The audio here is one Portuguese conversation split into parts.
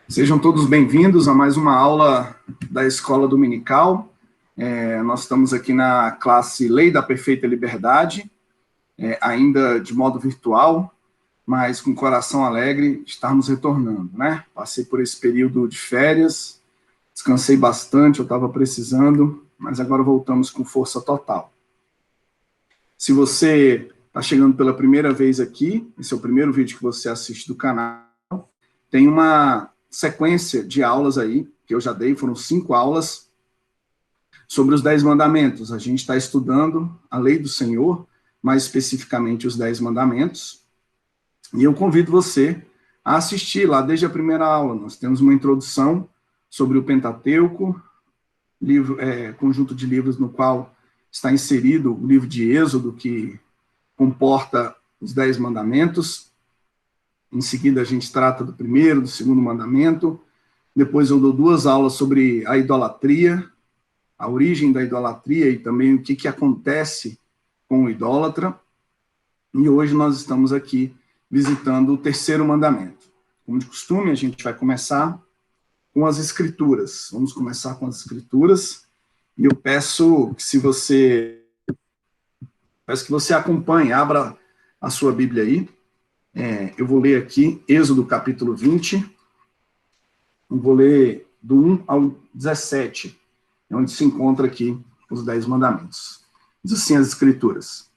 Sejam todos bem-vindos a mais uma aula da Escola Dominical. Nós estamos aqui na classe Lei da Perfeita Liberdade, ainda de modo virtual, mas com coração alegre, estarmos retornando, né? Passei por esse período de férias, descansei bastante, eu estava precisando, mas agora voltamos com força total. Se você está chegando pela primeira vez aqui, esse é o primeiro vídeo que você assiste do canal, tem uma sequência de aulas aí, que eu já dei, foram 5 aulas, sobre os 10 mandamentos. A gente está estudando a lei do Senhor, mais especificamente os 10 mandamentos, e eu convido você a assistir lá desde a primeira aula. Nós temos uma introdução sobre o Pentateuco, conjunto de livros no qual está inserido o livro de Êxodo, que comporta os 10 mandamentos. Em seguida, a gente trata do primeiro, do segundo mandamento. Depois eu dou 2 aulas sobre a idolatria, a origem da idolatria e também o que acontece com o idólatra. E hoje nós estamos aqui visitando o terceiro mandamento. Como de costume, a gente vai começar com as Escrituras. Vamos começar com as Escrituras. E eu peço que você acompanhe, abra a sua Bíblia aí. Eu vou ler aqui Êxodo capítulo 20, eu vou ler do 1 ao 17, onde se encontra aqui os 10 mandamentos. Diz assim as Escrituras: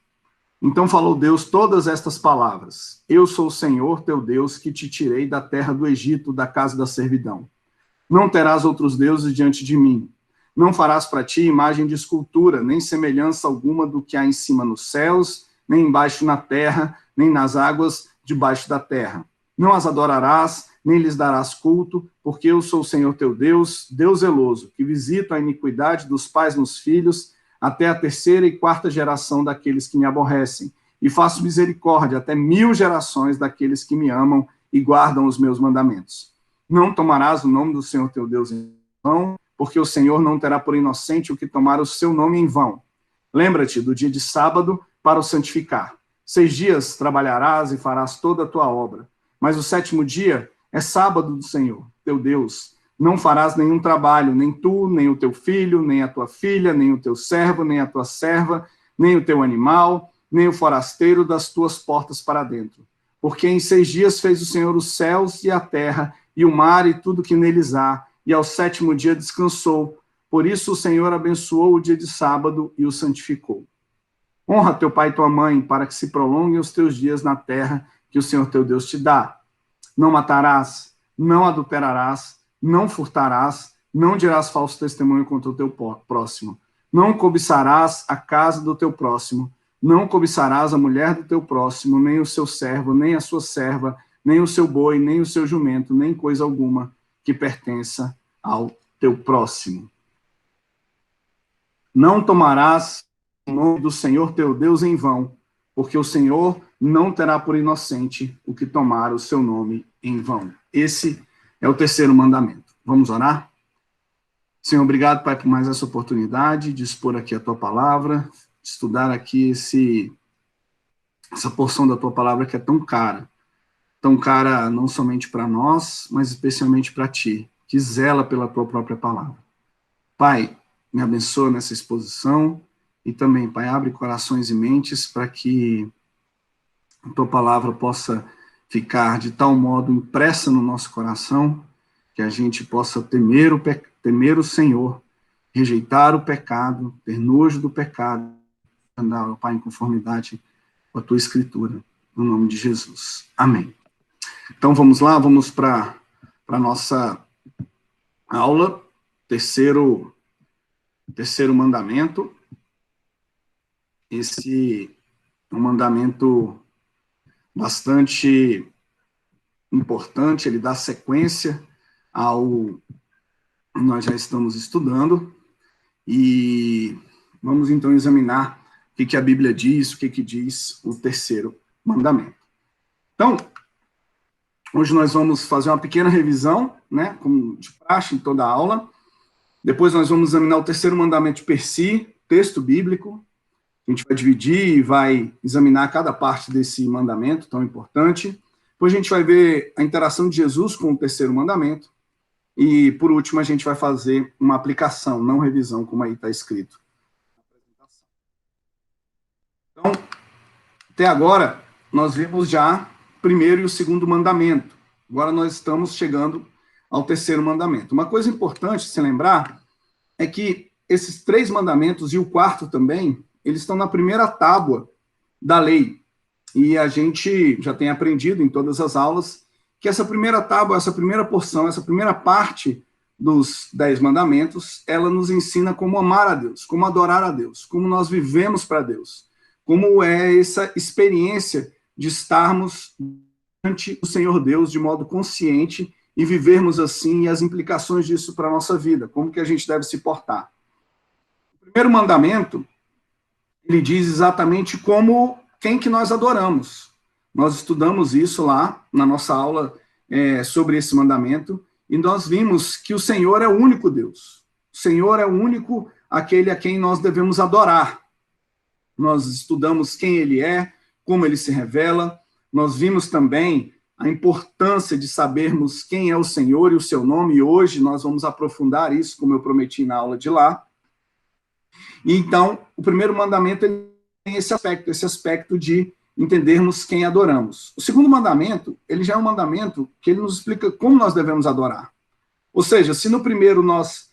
Então falou Deus todas estas palavras: Eu sou o Senhor teu Deus, que te tirei da terra do Egito, da casa da servidão. Não terás outros deuses diante de mim. Não farás para ti imagem de escultura, nem semelhança alguma do que há em cima nos céus, nem embaixo na terra, nem nas águas debaixo da terra. Não as adorarás, nem lhes darás culto, porque eu sou o Senhor teu Deus, Deus zeloso, que visito a iniquidade dos pais nos filhos, até a 3ª e 4ª geração daqueles que me aborrecem, e faço misericórdia até 1000 gerações daqueles que me amam e guardam os meus mandamentos. Não tomarás o nome do Senhor teu Deus em vão, porque o Senhor não terá por inocente o que tomar o seu nome em vão. Lembra-te do dia de sábado para o santificar. 6 dias trabalharás e farás toda a tua obra, mas o 7º dia é sábado do Senhor, teu Deus. Não farás nenhum trabalho, nem tu, nem o teu filho, nem a tua filha, nem o teu servo, nem a tua serva, nem o teu animal, nem o forasteiro das tuas portas para dentro. Porque em 6 dias fez o Senhor os céus e a terra, e o mar e tudo que neles há, e ao 7º dia descansou. Por isso o Senhor abençoou o dia de sábado e o santificou. Honra teu pai e tua mãe, para que se prolonguem os teus dias na terra que o Senhor teu Deus te dá. Não matarás, não adulterarás, não furtarás, não dirás falso testemunho contra o teu próximo. Não cobiçarás a casa do teu próximo, não cobiçarás a mulher do teu próximo, nem o seu servo, nem a sua serva, nem o seu boi, nem o seu jumento, nem coisa alguma que pertença ao teu próximo. Não tomarás o nome do Senhor teu Deus em vão, porque o Senhor não terá por inocente o que tomar o seu nome em vão. Esse é o terceiro mandamento. Vamos orar? Senhor, obrigado, Pai, por mais essa oportunidade de expor aqui a tua palavra, de estudar aqui essa porção da tua palavra que é tão cara não somente para nós, mas especialmente para ti, que zela pela tua própria palavra. Pai, me abençoa nessa exposição e também, Pai, abre corações e mentes para que a tua palavra possa ficar de tal modo impressa no nosso coração que a gente possa temer o Senhor, rejeitar o pecado, ter nojo do pecado, andar, Pai, em conformidade com a tua escritura, no nome de Jesus. Amém. Então vamos lá, vamos para a nossa aula, terceiro mandamento. Esse é um mandamento bastante importante, ele dá sequência ao que nós já estamos estudando, e vamos então examinar o que a Bíblia diz, o que diz o terceiro mandamento. Então, hoje nós vamos fazer uma pequena revisão, né, como de praxe em toda a aula. Depois nós vamos examinar o terceiro mandamento per si, texto bíblico. A gente vai dividir e vai examinar cada parte desse mandamento tão importante. Depois a gente vai ver a interação de Jesus com o terceiro mandamento. E, por último, a gente vai fazer uma aplicação, não revisão, como aí está escrito. Então, até agora, nós vimos já o primeiro e o segundo mandamento. Agora nós estamos chegando ao terceiro mandamento. Uma coisa importante se lembrar é que esses 3 mandamentos e o quarto também, eles estão na primeira tábua da lei. E a gente já tem aprendido em todas as aulas que essa primeira tábua, essa primeira porção, essa primeira parte dos 10 mandamentos, ela nos ensina como amar a Deus, como adorar a Deus, como nós vivemos para Deus, como é essa experiência de estarmos diante do Senhor Deus de modo consciente e vivermos assim, e as implicações disso para a nossa vida, como que a gente deve se portar. O primeiro mandamento, ele diz exatamente como quem que nós adoramos. Nós estudamos isso lá na nossa aula sobre esse mandamento, e nós vimos que o Senhor é o único Deus. O Senhor é o único aquele a quem nós devemos adorar. Nós estudamos quem ele é, como ele se revela. Nós vimos também a importância de sabermos quem é o Senhor e o seu nome, e hoje nós vamos aprofundar isso, como eu prometi na aula de lá. E então, o primeiro mandamento ele tem esse aspecto de entendermos quem adoramos. O segundo mandamento, ele já é um mandamento que ele nos explica como nós devemos adorar. Ou seja, se no primeiro nós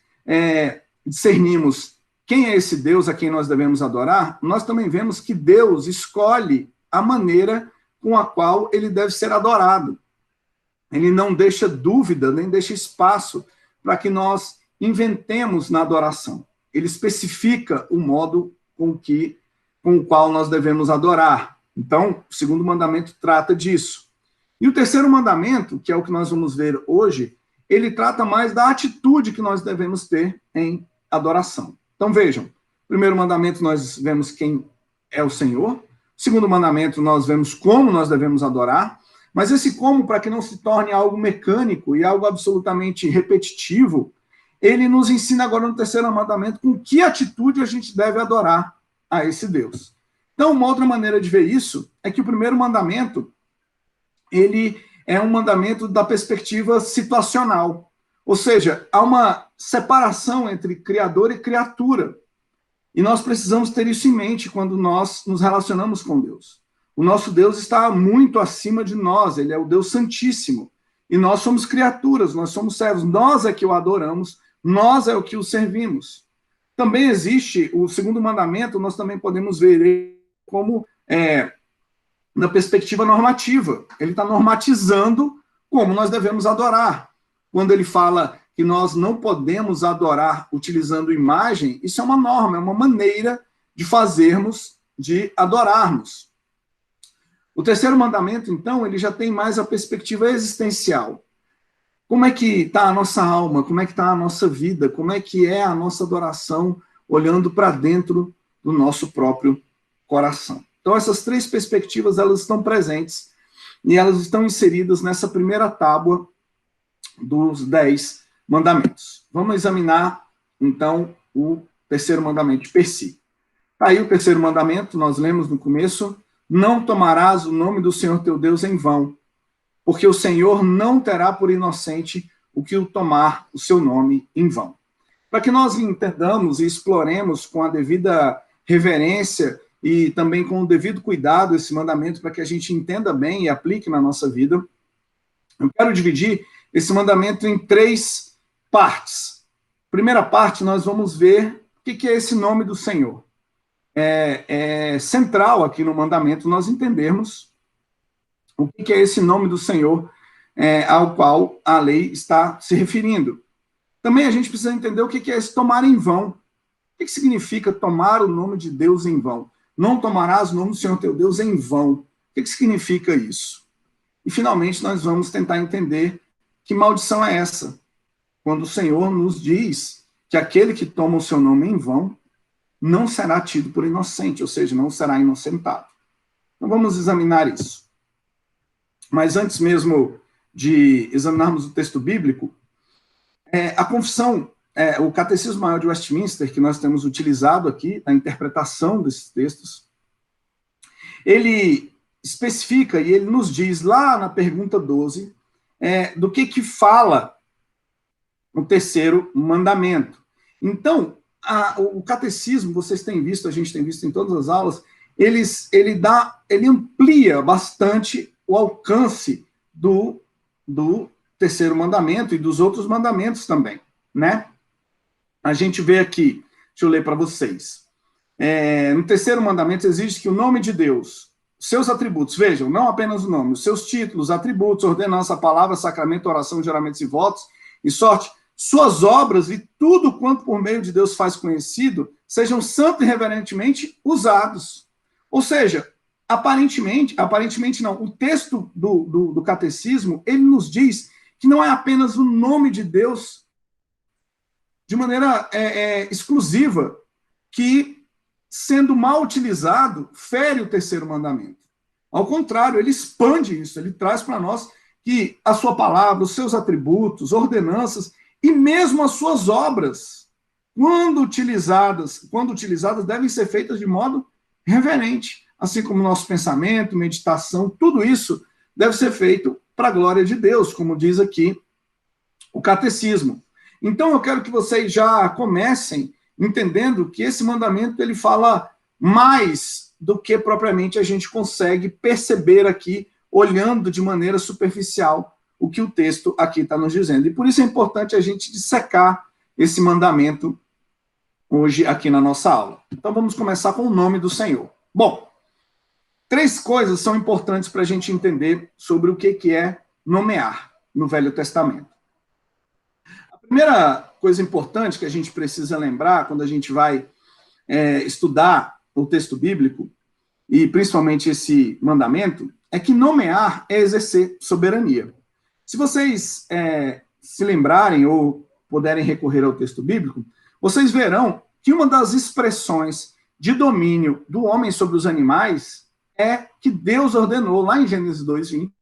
discernimos quem é esse Deus a quem nós devemos adorar, nós também vemos que Deus escolhe a maneira com a qual ele deve ser adorado. Ele não deixa dúvida, nem deixa espaço para que nós inventemos na adoração. Ele especifica o modo com o qual nós devemos adorar. Então, o segundo mandamento trata disso. E o terceiro mandamento, que é o que nós vamos ver hoje, ele trata mais da atitude que nós devemos ter em adoração. Então, vejam, primeiro mandamento nós vemos quem é o Senhor, segundo mandamento nós vemos como nós devemos adorar, mas esse como, para que não se torne algo mecânico e algo absolutamente repetitivo, ele nos ensina agora no terceiro mandamento com que atitude a gente deve adorar a esse Deus. Então, uma outra maneira de ver isso é que o primeiro mandamento, ele é um mandamento da perspectiva situacional. Ou seja, há uma separação entre criador e criatura. E nós precisamos ter isso em mente quando nós nos relacionamos com Deus. O nosso Deus está muito acima de nós, ele é o Deus Santíssimo. E nós somos criaturas, nós somos servos, nós é que o adoramos, nós é o que o servimos. Também existe o segundo mandamento, nós também podemos ver ele como na perspectiva normativa. Ele está normatizando como nós devemos adorar. Quando ele fala que nós não podemos adorar utilizando imagem, isso é uma norma, é uma maneira de fazermos, de adorarmos. O terceiro mandamento, então, ele já tem mais a perspectiva existencial. Como é que está a nossa alma? Como é que está a nossa vida? Como é que é a nossa adoração olhando para dentro do nosso próprio coração? Então, essas 3 perspectivas, elas estão presentes e elas estão inseridas nessa primeira tábua dos 10 mandamentos. Vamos examinar, então, o terceiro mandamento per si. Aí o terceiro mandamento, nós lemos no começo, não tomarás o nome do Senhor teu Deus em vão, porque o Senhor não terá por inocente o que o tomar o seu nome em vão. Para que nós entendamos e exploremos com a devida reverência e também com o devido cuidado esse mandamento, para que a gente entenda bem e aplique na nossa vida, eu quero dividir esse mandamento em 3 partes. Primeira parte, nós vamos ver o que é esse nome do Senhor. É central aqui no mandamento nós entendermos o que é esse nome do Senhor ao qual a lei está se referindo. Também a gente precisa entender o que é esse tomar em vão. O que significa tomar o nome de Deus em vão? Não tomarás o nome do Senhor teu Deus em vão. O que significa isso? E, finalmente, nós vamos tentar entender que maldição é essa, quando o Senhor nos diz que aquele que toma o seu nome em vão não será tido por inocente, ou seja, não será inocentado. Então, vamos examinar isso. Mas antes mesmo de examinarmos o texto bíblico, a confissão, o Catecismo Maior de Westminster, que nós temos utilizado aqui na interpretação desses textos, ele especifica e ele nos diz lá na pergunta 12 do que fala o terceiro mandamento. Então, o catecismo, vocês têm visto, a gente tem visto em todas as aulas, ele amplia bastante o alcance do terceiro mandamento e dos outros mandamentos também, né? A gente vê aqui, deixa eu ler para vocês. No terceiro mandamento exige que o nome de Deus, seus atributos, vejam, não apenas o nome, os seus títulos, atributos, ordenança, palavra, sacramento, oração, juramentos e votos, e sorte, suas obras e tudo quanto por meio de Deus faz conhecido, sejam santo e reverentemente usados. Ou seja, aparentemente não, o texto do catecismo, ele nos diz que não é apenas o nome de Deus de maneira exclusiva, que, sendo mal utilizado, fere o terceiro mandamento. Ao contrário, ele expande isso, ele traz para nós que a sua palavra, os seus atributos, ordenanças e mesmo as suas obras, quando utilizadas, devem ser feitas de modo reverente, assim como nosso pensamento, meditação, tudo isso deve ser feito para a glória de Deus, como diz aqui o catecismo. Então, eu quero que vocês já comecem entendendo que esse mandamento ele fala mais do que propriamente a gente consegue perceber aqui, olhando de maneira superficial o que o texto aqui está nos dizendo. E por isso é importante a gente dissecar esse mandamento hoje aqui na nossa aula. Então, vamos começar com o nome do Senhor. Bom, 3 coisas são importantes para a gente entender sobre o que é nomear no Velho Testamento. A primeira coisa importante que a gente precisa lembrar quando a gente vai estudar o texto bíblico, e principalmente esse mandamento, é que nomear é exercer soberania. Se vocês se lembrarem ou puderem recorrer ao texto bíblico, vocês verão que uma das expressões de domínio do homem sobre os animais é que Deus ordenou, lá em Gênesis 2:20,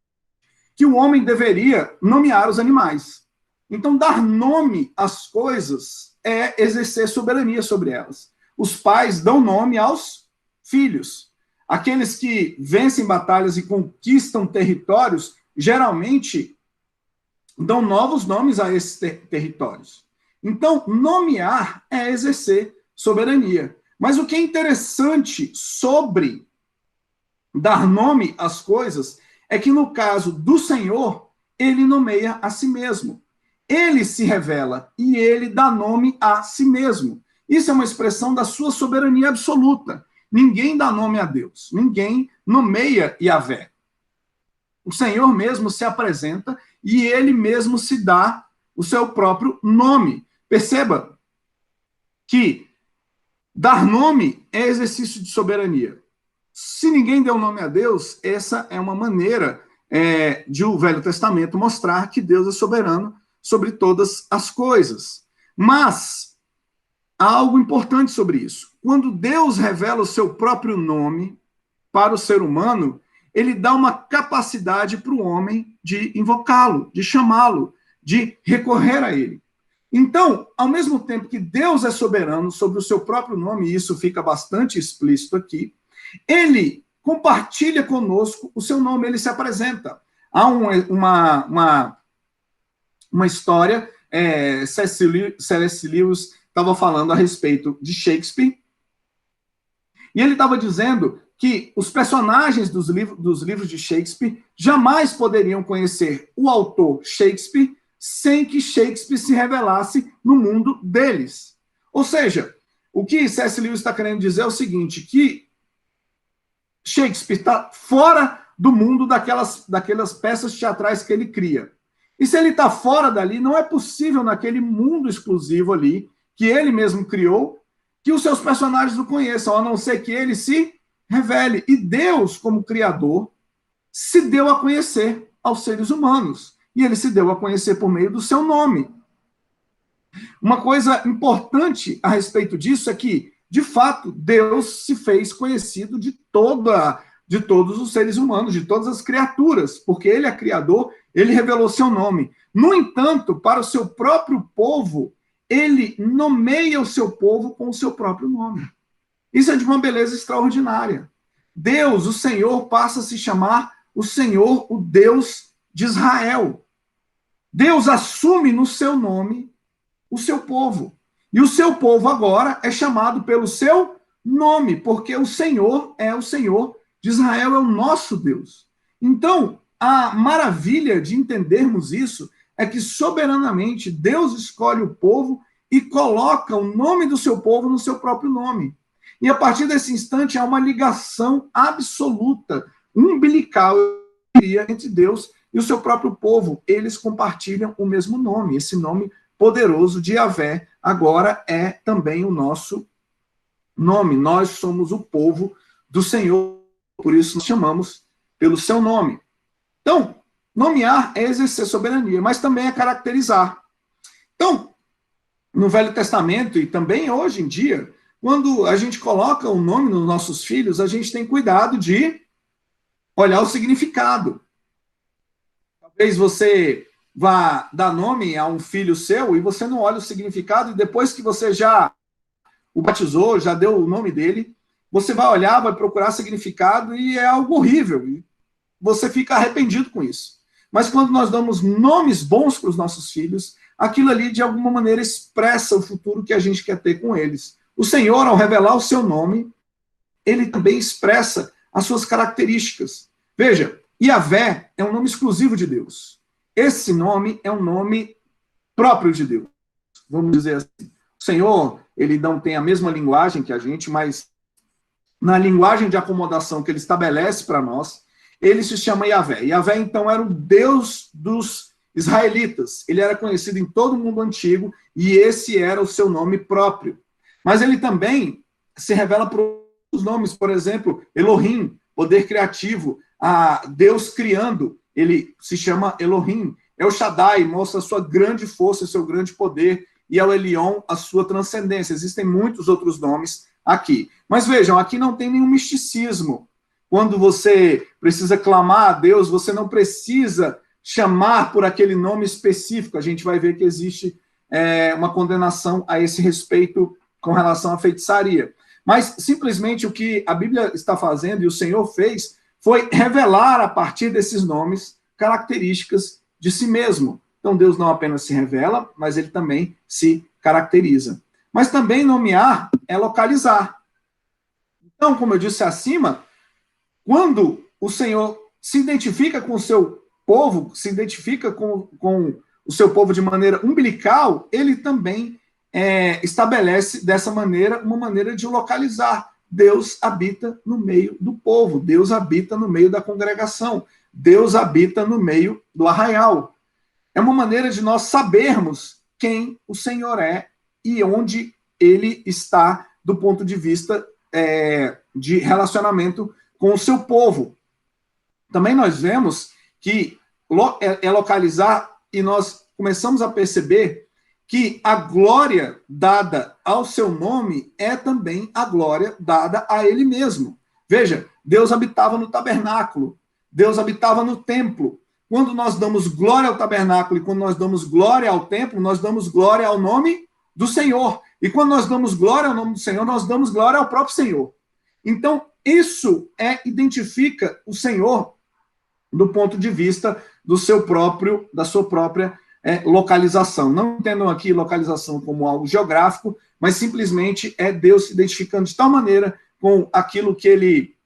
que o homem deveria nomear os animais. Então, dar nome às coisas é exercer soberania sobre elas. Os pais dão nome aos filhos. Aqueles que vencem batalhas e conquistam territórios, geralmente dão novos nomes a esses territórios. Então, nomear é exercer soberania. Mas o que é interessante sobre dar nome às coisas é que, no caso do Senhor, ele nomeia a si mesmo. Ele se revela e ele dá nome a si mesmo. Isso é uma expressão da sua soberania absoluta. Ninguém dá nome a Deus. Ninguém nomeia Yahvé. O Senhor mesmo se apresenta e ele mesmo se dá o seu próprio nome. Perceba que dar nome é exercício de soberania. Se ninguém deu nome a Deus, essa é uma maneira de o Velho Testamento mostrar que Deus é soberano sobre todas as coisas. Mas há algo importante sobre isso. Quando Deus revela o seu próprio nome para o ser humano, ele dá uma capacidade para o homem de invocá-lo, de chamá-lo, de recorrer a ele. Então, ao mesmo tempo que Deus é soberano sobre o seu próprio nome, e isso fica bastante explícito aqui, ele compartilha conosco o seu nome, ele se apresenta. Há uma história, C.S. Lewis estava falando a respeito de Shakespeare, e ele estava dizendo que os personagens dos livros de Shakespeare jamais poderiam conhecer o autor Shakespeare sem que Shakespeare se revelasse no mundo deles. Ou seja, o que C.S. Lewis está querendo dizer é o seguinte, que Shakespeare está fora do mundo daquelas peças teatrais que ele cria. E se ele está fora dali, não é possível naquele mundo exclusivo ali, que ele mesmo criou, que os seus personagens o conheçam, a não ser que ele se revele. E Deus, como Criador, se deu a conhecer aos seres humanos. E ele se deu a conhecer por meio do seu nome. Uma coisa importante a respeito disso é que, de fato, Deus se fez conhecido de todos os seres humanos, de todas as criaturas, porque ele é criador, ele revelou seu nome. No entanto, para o seu próprio povo, ele nomeia o seu povo com o seu próprio nome. Isso é de uma beleza extraordinária. Deus, o Senhor, passa a se chamar o Senhor, o Deus de Israel. Deus assume no seu nome o seu povo. E o seu povo agora é chamado pelo seu nome, porque o Senhor é o Senhor de Israel, é o nosso Deus. Então, a maravilha de entendermos isso é que soberanamente Deus escolhe o povo e coloca o nome do seu povo no seu próprio nome. E a partir desse instante há uma ligação absoluta, umbilical, entre Deus e o seu próprio povo. Eles compartilham o mesmo nome. Esse nome poderoso de Yahvé agora é também o nosso nome. Nós somos o povo do Senhor, por isso nós chamamos pelo seu nome. Então, nomear é exercer soberania, mas também é caracterizar. Então, no Velho Testamento e também hoje em dia, quando a gente coloca um nome nos nossos filhos, a gente tem cuidado de olhar o significado. Talvez você vá dar nome a um filho seu e você não olha o significado, e depois que você já o batizou, já deu o nome dele, você vai olhar, vai procurar significado e é algo horrível. E você fica arrependido com isso. Mas quando nós damos nomes bons para os nossos filhos, aquilo ali, de alguma maneira, expressa o futuro que a gente quer ter com eles. O Senhor, ao revelar o seu nome, ele também expressa as suas características. Veja, Yahvé é um nome exclusivo de Deus. Esse nome é um nome próprio de Deus. Vamos dizer assim. O Senhor, ele não tem a mesma linguagem que a gente, mas na linguagem de acomodação que ele estabelece para nós, ele se chama Yahvé. Yahvé, então, era o Deus dos israelitas. Ele era conhecido em todo o mundo antigo e esse era o seu nome próprio. Mas ele também se revela por outros nomes, por exemplo, Elohim, poder criativo, a Deus criando, ele se chama Elohim. El Shaddai mostra a sua grande força e seu grande poder, e El Elyon a sua transcendência. Existem muitos outros nomes aqui. Mas vejam, aqui não tem nenhum misticismo. Quando você precisa clamar a Deus, você não precisa chamar por aquele nome específico. A gente vai ver que existe uma condenação a esse respeito com relação à feitiçaria. Mas, simplesmente, o que a Bíblia está fazendo, e o Senhor fez, foi revelar, a partir desses nomes, características de si mesmo. Então, Deus não apenas se revela, mas ele também se caracteriza. Mas também nomear é localizar. Então, como eu disse acima, quando o Senhor se identifica com o seu povo, se identifica com o seu povo de maneira umbilical, ele também estabelece dessa maneira uma maneira de localizar. Deus habita no meio do povo, Deus habita no meio da congregação, Deus habita no meio do arraial. É uma maneira de nós sabermos quem o Senhor é e onde ele está do ponto de vista de relacionamento com o seu povo. Também nós vemos que é localizar, e nós começamos a perceber que a glória dada ao seu nome é também a glória dada a ele mesmo. Veja, Deus habitava no tabernáculo, Deus habitava no templo. Quando nós damos glória ao tabernáculo e quando nós damos glória ao templo, nós damos glória ao nome do Senhor. E quando nós damos glória ao nome do Senhor, nós damos glória ao próprio Senhor. Então, isso identifica o Senhor do ponto de vista da sua própria localização. Não entendam aqui localização como algo geográfico, mas simplesmente é Deus se identificando de tal maneira com aquilo que ele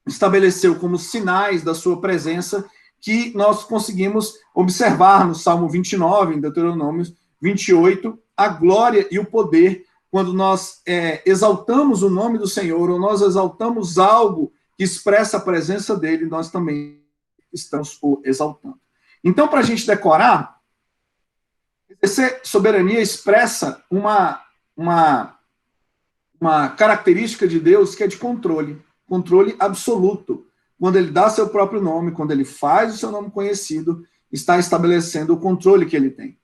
estabeleceu como sinais da sua presença, que nós conseguimos observar no Salmo 29, em Deuteronômio 28, a glória e o poder, quando nós exaltamos o nome do Senhor, ou nós exaltamos algo que expressa a presença dele, nós também estamos o exaltando. Então, para a gente decorar, exercer soberania expressa uma característica de Deus que é de controle absoluto. Quando ele dá seu próprio nome, quando ele faz o seu nome conhecido, está estabelecendo o controle que ele tem.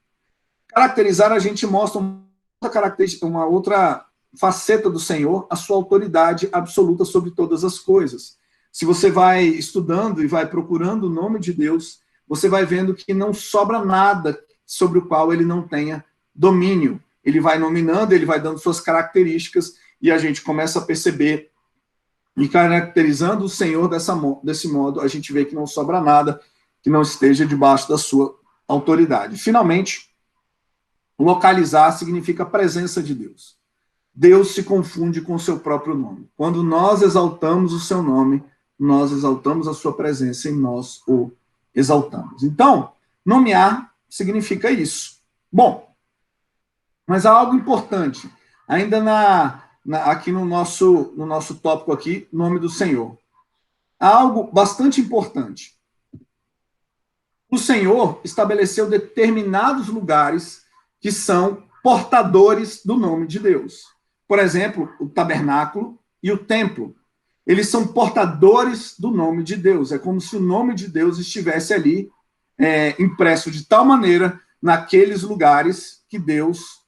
Caracterizar, a gente mostra uma outra faceta do Senhor, a sua autoridade absoluta sobre todas as coisas. Se você vai estudando e vai procurando o nome de Deus, você vai vendo que não sobra nada sobre o qual ele não tenha domínio. Ele vai nominando, ele vai dando suas características, e a gente começa a perceber, e caracterizando o Senhor desse modo, a gente vê que não sobra nada que não esteja debaixo da sua autoridade. Finalmente, Localizar significa presença de Deus. Deus se confunde com o seu próprio nome. Quando nós exaltamos o seu nome, nós exaltamos a sua presença e nós o exaltamos. Então, nomear significa isso. Bom, mas há algo importante, ainda aqui no nosso tópico aqui, nome do Senhor. Há algo bastante importante. O Senhor estabeleceu determinados lugares que são portadores do nome de Deus. Por exemplo, o tabernáculo e o templo. Eles são portadores do nome de Deus. É como se o nome de Deus estivesse ali impresso de tal maneira naqueles lugares que Deus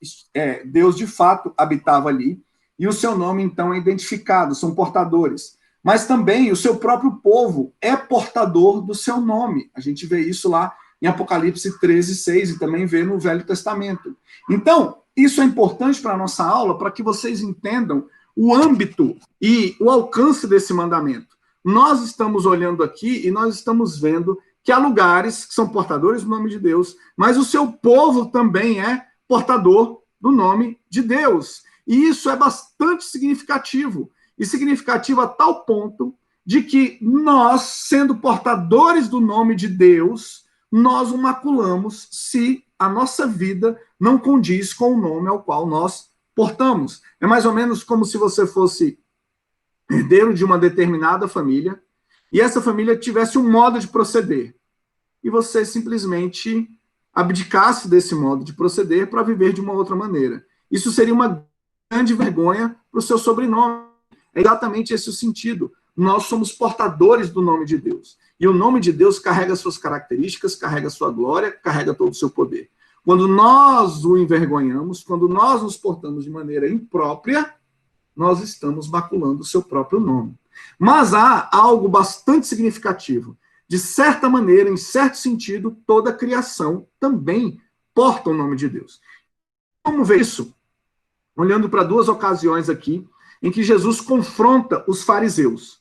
de fato habitava ali. E o seu nome, então, é identificado, são portadores. Mas também o seu próprio povo é portador do seu nome. A gente vê isso lá em Apocalipse 13:6 e também vê no Velho Testamento. Então, isso é importante para a nossa aula, para que vocês entendam o âmbito e o alcance desse mandamento. Nós estamos olhando aqui e nós estamos vendo que há lugares que são portadores do nome de Deus, mas o seu povo também é portador do nome de Deus. E isso é bastante significativo. E significativo a tal ponto de que nós, sendo portadores do nome de Deus, nós o maculamos se a nossa vida não condiz com o nome ao qual nós portamos. É mais ou menos como se você fosse herdeiro de uma determinada família e essa família tivesse um modo de proceder e você simplesmente abdicasse desse modo de proceder para viver de uma outra maneira. Isso seria uma grande vergonha para o seu sobrenome. É exatamente esse o sentido. Nós somos portadores do nome de Deus. E o nome de Deus carrega suas características, carrega sua glória, carrega todo o seu poder. Quando nós o envergonhamos, quando nós nos portamos de maneira imprópria, nós estamos maculando o seu próprio nome. Mas há algo bastante significativo. De certa maneira, em certo sentido, toda a criação também porta o nome de Deus. Vamos ver isso? Olhando para duas ocasiões aqui, em que Jesus confronta os fariseus.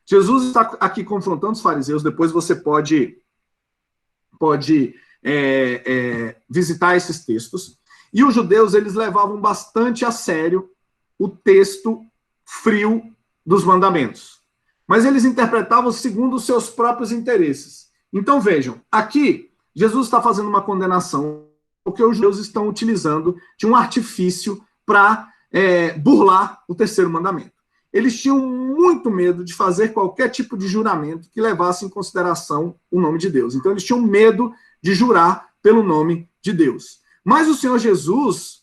Jesus está aqui confrontando os fariseus, depois você pode visitar esses textos. E os judeus, eles levavam bastante a sério o texto frio dos mandamentos. Mas eles interpretavam segundo os seus próprios interesses. Então vejam, aqui Jesus está fazendo uma condenação, porque os judeus estão utilizando de um artifício para burlar o terceiro mandamento. Eles tinham muito medo de fazer qualquer tipo de juramento que levasse em consideração o nome de Deus. Então, eles tinham medo de jurar pelo nome de Deus. Mas o Senhor Jesus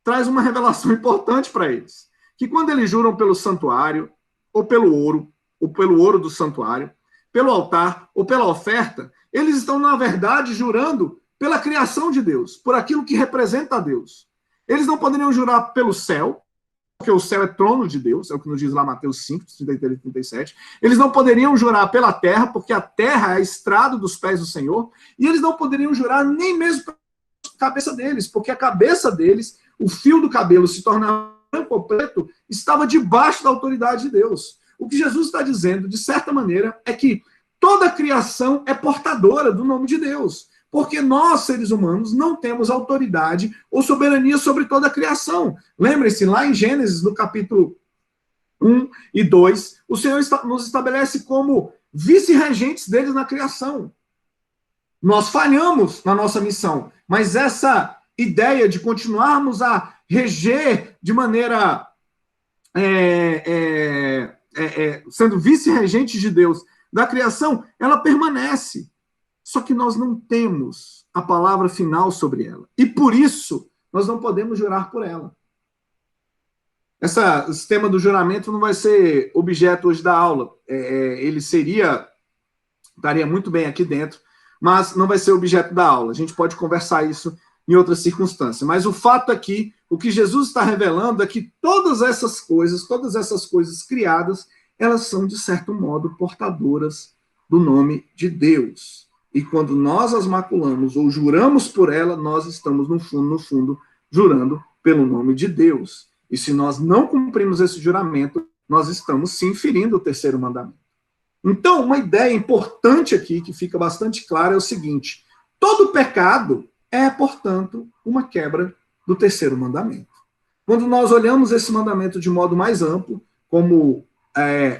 traz uma revelação importante para eles, que quando eles juram pelo santuário, ou pelo ouro do santuário, pelo altar, ou pela oferta, eles estão, na verdade, jurando pela criação de Deus, por aquilo que representa a Deus. Eles não poderiam jurar pelo céu, porque o céu é trono de Deus, é o que nos diz lá Mateus 5, 33 e 37. Eles não poderiam jurar pela terra, porque a terra é a estrada dos pés do Senhor. E eles não poderiam jurar nem mesmo pela cabeça deles, porque a cabeça deles, o fio do cabelo se tornava branco ou preto, estava debaixo da autoridade de Deus. O que Jesus está dizendo, de certa maneira, é que toda a criação é portadora do nome de Deus. Porque nós, seres humanos, não temos autoridade ou soberania sobre toda a criação. Lembre-se, lá em Gênesis, no capítulo 1 e 2, o Senhor nos estabelece como vice-regentes deles na criação. Nós falhamos na nossa missão, mas essa ideia de continuarmos a reger de maneira sendo vice-regentes de Deus da criação, ela permanece. Só que nós não temos a palavra final sobre ela. E por isso, nós não podemos jurar por ela. Esse tema do juramento não vai ser objeto hoje da aula. Ele estaria muito bem aqui dentro, mas não vai ser objeto da aula. A gente pode conversar isso em outras circunstâncias. Mas o fato aqui, o que Jesus está revelando é que todas essas coisas criadas, elas são, de certo modo, portadoras do nome de Deus. E quando nós as maculamos ou juramos por ela, nós estamos, no fundo, jurando pelo nome de Deus. E se nós não cumprimos esse juramento, nós estamos sim ferindo o terceiro mandamento. Então, uma ideia importante aqui, que fica bastante clara, é o seguinte: todo pecado é, portanto, uma quebra do terceiro mandamento. Quando nós olhamos esse mandamento de modo mais amplo, como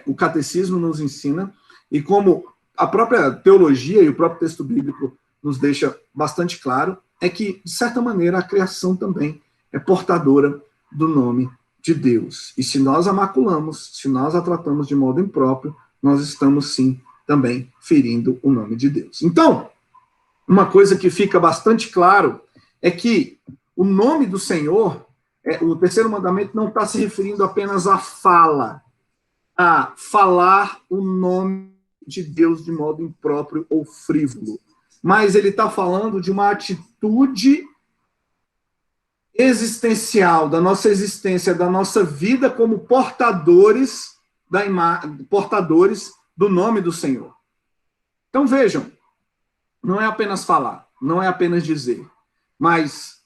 o catecismo nos ensina, e como a própria teologia e o próprio texto bíblico nos deixa bastante claro, é que, de certa maneira, a criação também é portadora do nome de Deus. E se nós a maculamos, se nós a tratamos de modo impróprio, nós estamos, sim, também ferindo o nome de Deus. Então, uma coisa que fica bastante claro é que o nome do Senhor, o terceiro mandamento não está se referindo apenas à fala, a falar o nome de Deus de modo impróprio ou frívolo, mas ele está falando de uma atitude existencial da nossa existência, da nossa vida como portadores portadores do nome do Senhor. Então vejam, não é apenas falar, não é apenas dizer, mas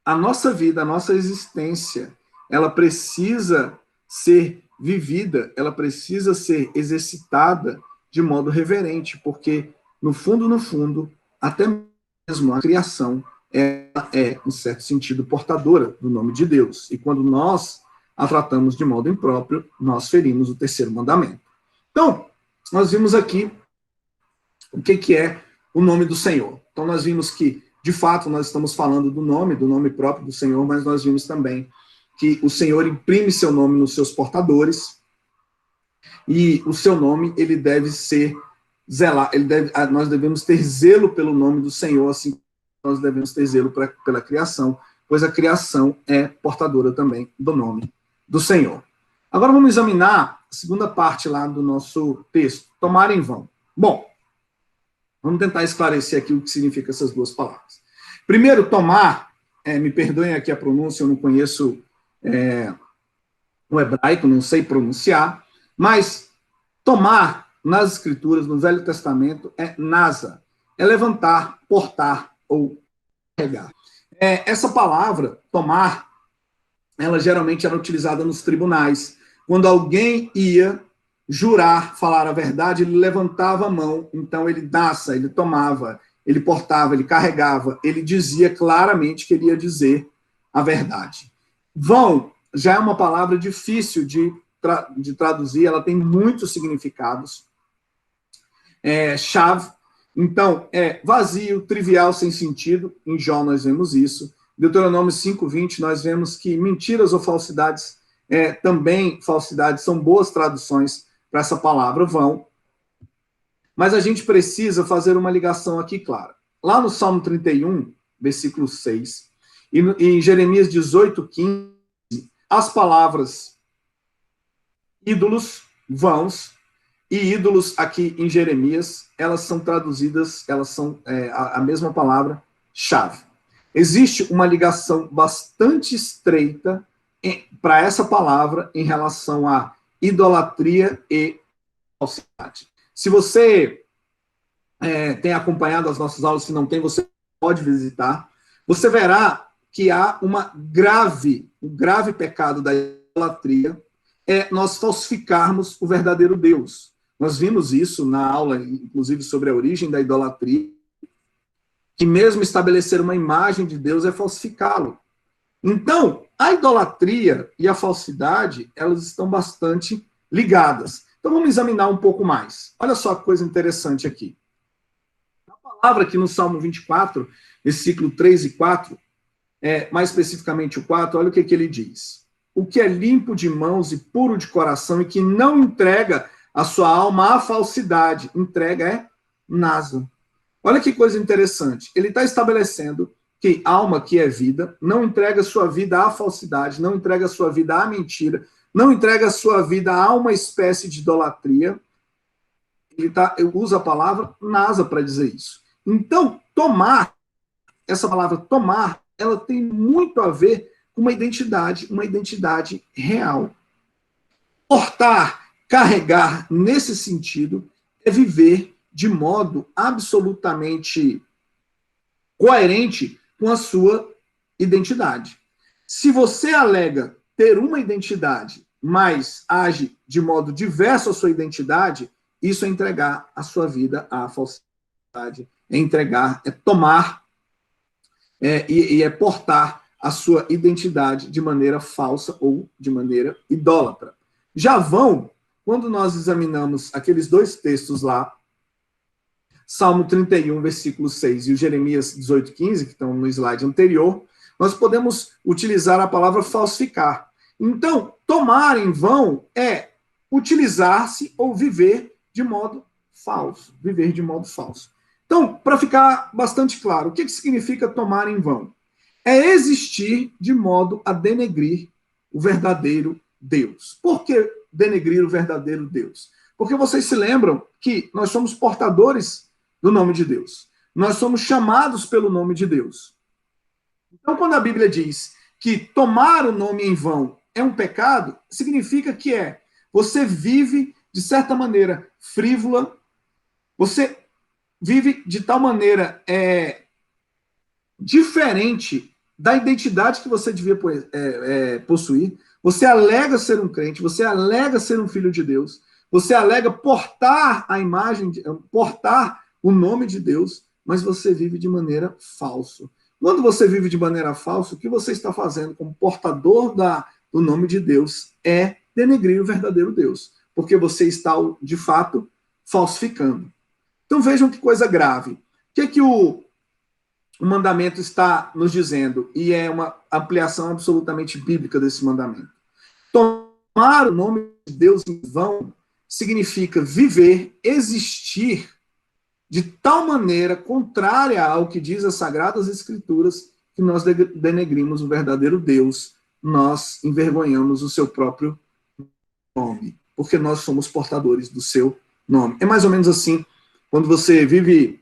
a nossa vida, a nossa existência, ela precisa ser vivida, ela precisa ser exercitada de modo reverente, porque no fundo, até mesmo a criação ela é, em certo sentido, portadora do nome de Deus. E quando nós a tratamos de modo impróprio, nós ferimos o terceiro mandamento. Então, nós vimos aqui o que é o nome do Senhor. Então, nós vimos que, de fato, nós estamos falando do nome próprio do Senhor, mas nós vimos também que o Senhor imprime seu nome nos seus portadores, e o seu nome, ele deve ser zelar, nós devemos ter zelo pelo nome do Senhor, assim como nós devemos ter zelo pela criação, pois a criação é portadora também do nome do Senhor. Agora vamos examinar a segunda parte lá do nosso texto, tomar em vão. Bom, vamos tentar esclarecer aqui o que significa essas duas palavras. Primeiro, tomar, me perdoem aqui a pronúncia, eu não conheço o hebraico, não sei pronunciar, mas tomar nas escrituras, no Velho Testamento, é nasa, é levantar, portar ou carregar. Essa palavra, tomar, ela geralmente era utilizada nos tribunais. Quando alguém ia jurar, falar a verdade, ele levantava a mão, então ele nasa, ele tomava, ele portava, ele carregava, ele dizia claramente que ele ia dizer a verdade. Vão já é uma palavra difícil de traduzir, ela tem muitos significados. Chave, então, vazio, trivial, sem sentido. Em Jó nós vemos isso. Deuteronômio 5:20, nós vemos que mentiras ou falsidades, também falsidades, são boas traduções para essa palavra vão. Mas a gente precisa fazer uma ligação aqui clara. Lá no Salmo 31, versículo 6, e em Jeremias 18:15, as palavras ídolos, vãos, e ídolos aqui em Jeremias, elas são traduzidas, elas são a mesma palavra, chave. Existe uma ligação bastante estreita para essa palavra em relação à idolatria e falsidade. Se você tem acompanhado as nossas aulas, se não tem, você pode visitar, você verá que há um grave pecado da idolatria, nós falsificarmos o verdadeiro Deus. Nós vimos isso na aula, inclusive, sobre a origem da idolatria, que mesmo estabelecer uma imagem de Deus é falsificá-lo. Então, a idolatria e a falsidade, elas estão bastante ligadas. Então, vamos examinar um pouco mais. Olha só que coisa interessante aqui. A palavra aqui no Salmo 24, versículo 3 e 4, mais especificamente o 4, olha o que ele diz. O que é limpo de mãos e puro de coração e que não entrega a sua alma à falsidade, entrega nasa. Olha que coisa interessante. Ele está estabelecendo que alma, que é vida, não entrega sua vida à falsidade, não entrega sua vida à mentira, não entrega sua vida a uma espécie de idolatria. Ele usa a palavra nasa para dizer isso. Então, tomar, essa palavra tomar, ela tem muito a ver com uma identidade real. Portar, carregar, nesse sentido, é viver de modo absolutamente coerente com a sua identidade. Se você alega ter uma identidade, mas age de modo diverso à sua identidade, isso é entregar a sua vida à falsidade, é tomar e é portar a sua identidade de maneira falsa ou de maneira idólatra. Já vão, quando nós examinamos aqueles dois textos lá, Salmo 31, versículo 6 e o Jeremias 18, 15, que estão no slide anterior, nós podemos utilizar a palavra falsificar. Então, tomar em vão é utilizar-se ou viver de modo falso. Viver de modo falso. Então, para ficar bastante claro, o que significa tomar em vão? É existir de modo a denegrir o verdadeiro Deus. Por que denegrir o verdadeiro Deus? Porque vocês se lembram que nós somos portadores do nome de Deus. Nós somos chamados pelo nome de Deus. Então, quando a Bíblia diz que tomar o nome em vão é um pecado, significa que você vive, de certa maneira, frívola, você vive de tal maneira diferente da identidade que você devia possuir. Você alega ser um crente, você alega ser um filho de Deus, você alega portar a imagem, portar o nome de Deus, mas você vive de maneira falsa. Quando você vive de maneira falsa, o que você está fazendo como portador do nome de Deus é denegrir o verdadeiro Deus, porque você está, de fato, falsificando. Então vejam que coisa grave. O que o mandamento está nos dizendo? E é uma ampliação absolutamente bíblica desse mandamento. Tomar o nome de Deus em vão significa viver, existir de tal maneira contrária ao que diz as Sagradas Escrituras, que nós denegrimos o verdadeiro Deus, nós envergonhamos o seu próprio nome, porque nós somos portadores do seu nome. É mais ou menos assim, quando você vive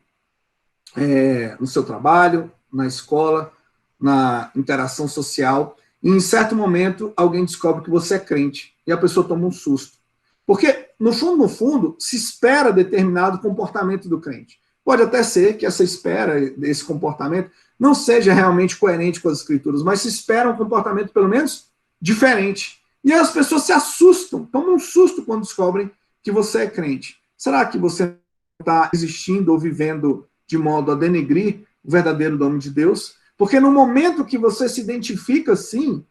no seu trabalho, na escola, na interação social, e em certo momento alguém descobre que você é crente, e a pessoa toma um susto. Porque, no fundo, se espera determinado comportamento do crente. Pode até ser que essa espera, esse comportamento, não seja realmente coerente com as Escrituras, mas se espera um comportamento, pelo menos, diferente. E as pessoas se assustam, tomam um susto quando descobrem que você é crente. Será que você está existindo ou vivendo de modo a denegrir o verdadeiro nome de Deus? Porque no momento que você se identifica assim,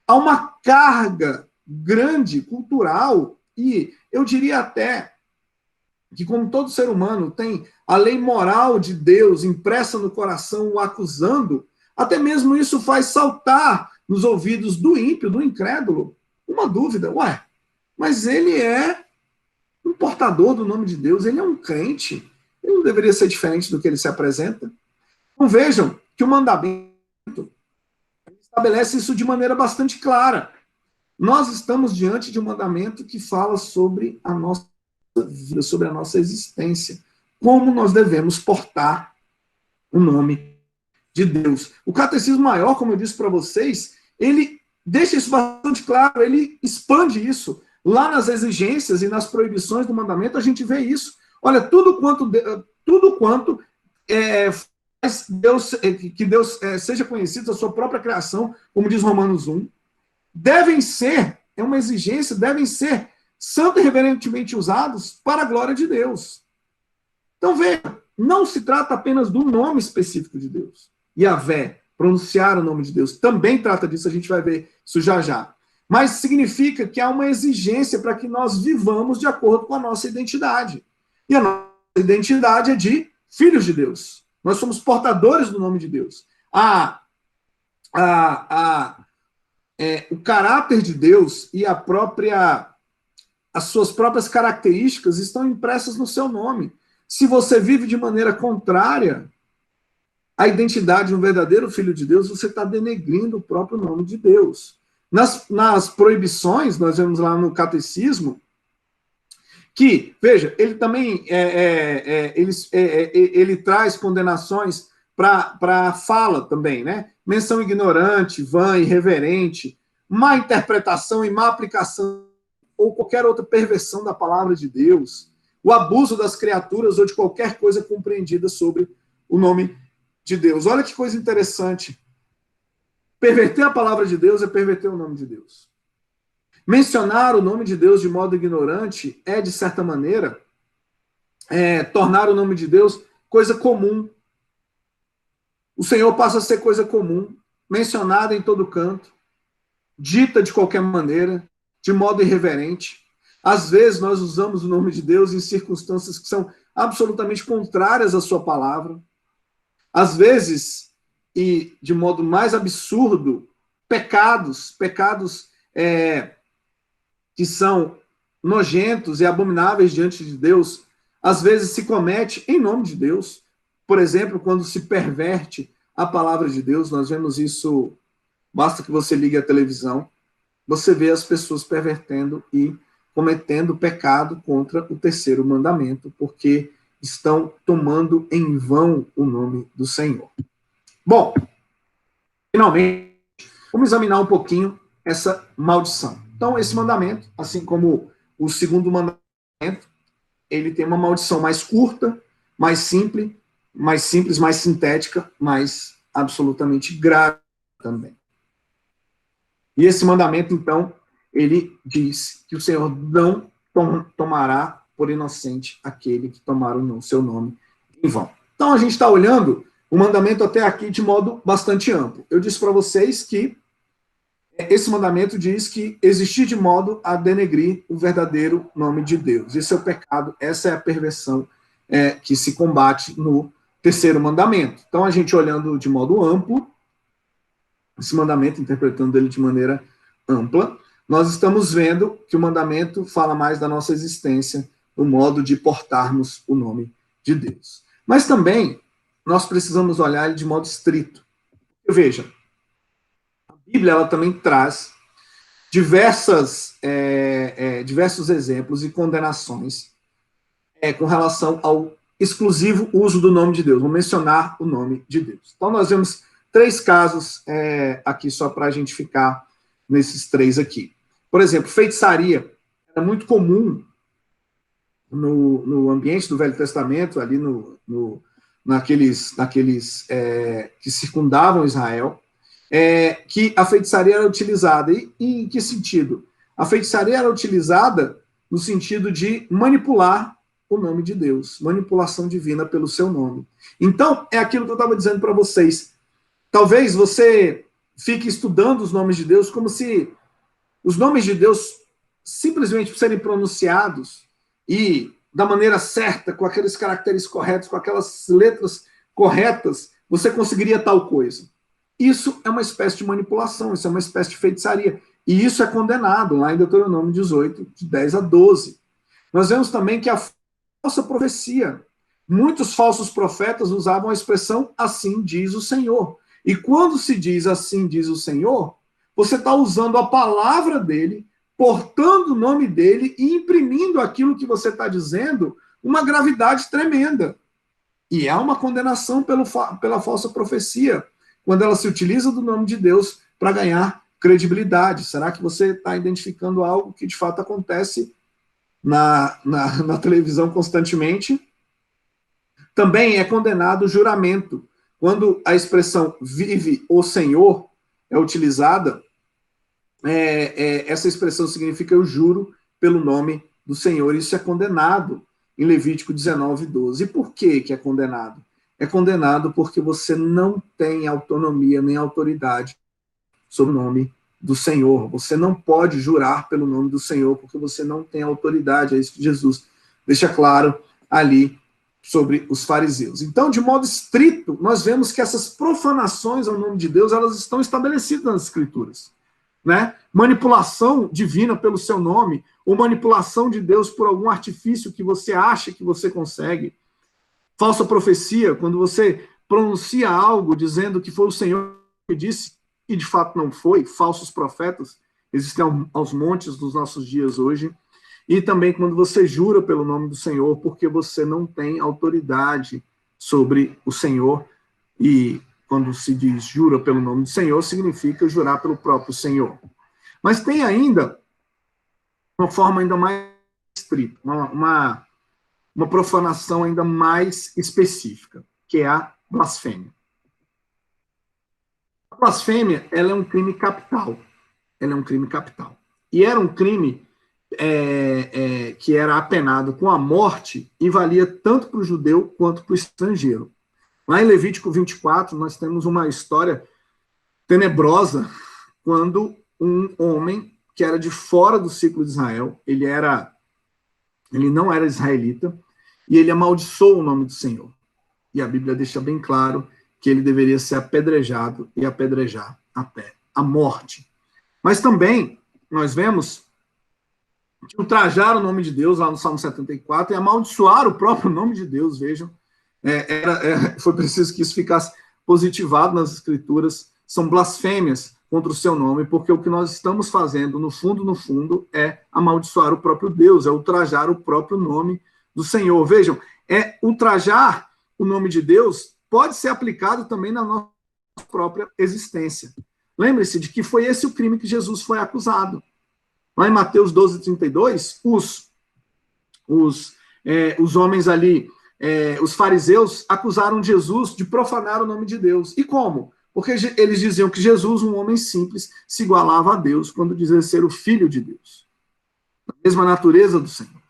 há uma carga grande, cultural, e eu diria até que, como todo ser humano tem a lei moral de Deus impressa no coração, o acusando, até mesmo isso faz saltar nos ouvidos do ímpio, do incrédulo, uma dúvida. Mas ele é um portador do nome de Deus, ele é um crente, ele não deveria ser diferente do que ele se apresenta? Então vejam que o mandamento estabelece isso de maneira bastante clara. Nós estamos diante de um mandamento que fala sobre a nossa vida, sobre a nossa existência, como nós devemos portar o nome de Deus. O Catecismo Maior, como eu disse para vocês, ele deixa isso bastante claro, ele expande isso. Lá nas exigências e nas proibições do mandamento, a gente vê isso. Olha, tudo quanto faz Deus, que Deus seja conhecido, a sua própria criação, como diz Romanos 1, devem ser, é uma exigência, devem ser santo e reverentemente usados para a glória de Deus. Então, veja, não se trata apenas do nome específico de Deus. Yahvé, pronunciar o nome de Deus, também trata disso, a gente vai ver isso já já. Mas significa que há uma exigência para que nós vivamos de acordo com a nossa identidade. E a nossa identidade é de filhos de Deus. Nós somos portadores do nome de Deus. O caráter de Deus e as suas próprias características estão impressas no seu nome. Se você vive de maneira contrária à identidade de um verdadeiro filho de Deus, você está denegrindo o próprio nome de Deus. Nas proibições, nós vemos lá no Catecismo, que, veja, ele também ele traz condenações para a fala também, né? Menção ignorante, vã, irreverente, má interpretação e má aplicação ou qualquer outra perversão da palavra de Deus, o abuso das criaturas ou de qualquer coisa compreendida sobre o nome de Deus. Olha que coisa interessante. Perverter a palavra de Deus é perverter o nome de Deus. Mencionar o nome de Deus de modo ignorante é, de certa maneira, tornar o nome de Deus coisa comum. o Senhor passa a ser coisa comum, mencionada em todo canto, dita de qualquer maneira, de modo irreverente. Às vezes nós usamos o nome de Deus em circunstâncias que são absolutamente contrárias à sua palavra. Às vezes, e de modo mais absurdo, pecados que são nojentos e abomináveis diante de Deus, às vezes se comete em nome de Deus. Por exemplo, quando se perverte a palavra de Deus, nós vemos isso, basta que você ligue a televisão, você vê as pessoas pervertendo e cometendo pecado contra o terceiro mandamento, porque estão tomando em vão o nome do Senhor. Bom, finalmente, vamos examinar um pouquinho essa maldição. Então, esse mandamento, assim como o segundo mandamento, ele tem uma maldição mais curta, mais simples, mais sintética, mas absolutamente grave também. E esse mandamento, então, ele diz que o Senhor não tomará por inocente aquele que tomar o seu nome em vão. Então, a gente está olhando o mandamento até aqui de modo bastante amplo. Eu disse para vocês que esse mandamento diz que existir de modo a denegrir o verdadeiro nome de Deus. Esse é o pecado, essa é a perversão que se combate no terceiro mandamento. Então, a gente olhando de modo amplo, esse mandamento, interpretando ele de maneira ampla, nós estamos vendo que o mandamento fala mais da nossa existência, o modo de portarmos o nome de Deus. Mas também, nós precisamos olhar ele de modo estrito. Veja, a Bíblia ela também traz diversos exemplos e condenações com relação ao exclusivo uso do nome de Deus. Vou mencionar o nome de Deus. Então, nós vemos 3 casos aqui, só para a gente ficar nesses 3 aqui. Por exemplo, feitiçaria. Era muito comum no ambiente do Velho Testamento, ali naqueles que circundavam Israel, que a feitiçaria era utilizada. E em que sentido? A feitiçaria era utilizada no sentido de manipular o nome de Deus, manipulação divina pelo seu nome. Então, é aquilo que eu estava dizendo para vocês. Talvez você fique estudando os nomes de Deus como se os nomes de Deus, simplesmente por serem pronunciados e da maneira certa, com aqueles caracteres corretos, com aquelas letras corretas, você conseguiria tal coisa. Isso é uma espécie de manipulação, isso é uma espécie de feitiçaria. E isso é condenado lá em Deuteronômio 18, de 10 a 12. Nós vemos também que a falsa profecia. Muitos falsos profetas usavam a expressão assim diz o Senhor. E quando se diz assim diz o Senhor, você está usando a palavra dele, portando o nome dele e imprimindo aquilo que você está dizendo uma gravidade tremenda. E há uma condenação pela falsa profecia, quando ela se utiliza do nome de Deus para ganhar credibilidade. Será que você está identificando algo que de fato acontece na televisão constantemente? Também é condenado o juramento. Quando a expressão vive o Senhor é utilizada, essa expressão significa eu juro pelo nome do Senhor. Isso é condenado em Levítico 19, 12. E por que é condenado? É condenado porque você não tem autonomia nem autoridade sobre o nome do Senhor. Você não pode jurar pelo nome do Senhor porque você não tem autoridade. É isso que Jesus deixa claro ali sobre os fariseus. Então, de modo estrito, nós vemos que essas profanações ao nome de Deus, elas estão estabelecidas nas Escrituras. Né? Manipulação divina pelo seu nome, ou manipulação de Deus por algum artifício que você acha que você consegue. Falsa profecia, quando você pronuncia algo dizendo que foi o Senhor que disse, e de fato não foi. Falsos profetas existem aos montes nos nossos dias hoje. E também quando você jura pelo nome do Senhor, porque você não tem autoridade sobre o Senhor. E quando se diz jura pelo nome do Senhor, significa jurar pelo próprio Senhor. Mas tem ainda uma forma ainda mais estrita, uma profanação ainda mais específica, que é a blasfêmia. A blasfêmia, ela é um crime capital. Ela é um crime capital. E era um crime que era apenado com a morte e valia tanto para o judeu quanto para o estrangeiro. Lá em Levítico 24, nós temos uma história tenebrosa, quando um homem que era de fora do ciclo de Israel, ele não era israelita, e ele amaldiçoou o nome do Senhor. E a Bíblia deixa bem claro que ele deveria ser apedrejado e apedrejar até a morte. Mas também nós vemos que ultrajar o nome de Deus, lá no Salmo 74, e amaldiçoar o próprio nome de Deus, vejam, foi preciso que isso ficasse positivado nas Escrituras, são blasfêmias contra o seu nome, porque o que nós estamos fazendo, no fundo, é amaldiçoar o próprio Deus, é ultrajar o próprio nome do Senhor. Vejam, ultrajar o nome de Deus pode ser aplicado também na nossa própria existência. Lembre-se de que foi esse o crime que Jesus foi acusado. Lá em Mateus 12, 32, os homens ali, os fariseus, acusaram Jesus de profanar o nome de Deus. E como? Porque eles diziam que Jesus, um homem simples, se igualava a Deus quando dizia ser o Filho de Deus. A mesma natureza do Senhor.